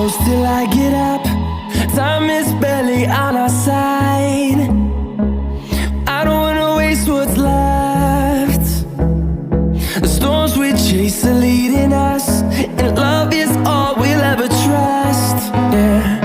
close till I get up. Time is barely on our side. I don't wanna waste what's left. The storms we chase are leading us, and love is all we'll ever trust. Yeah.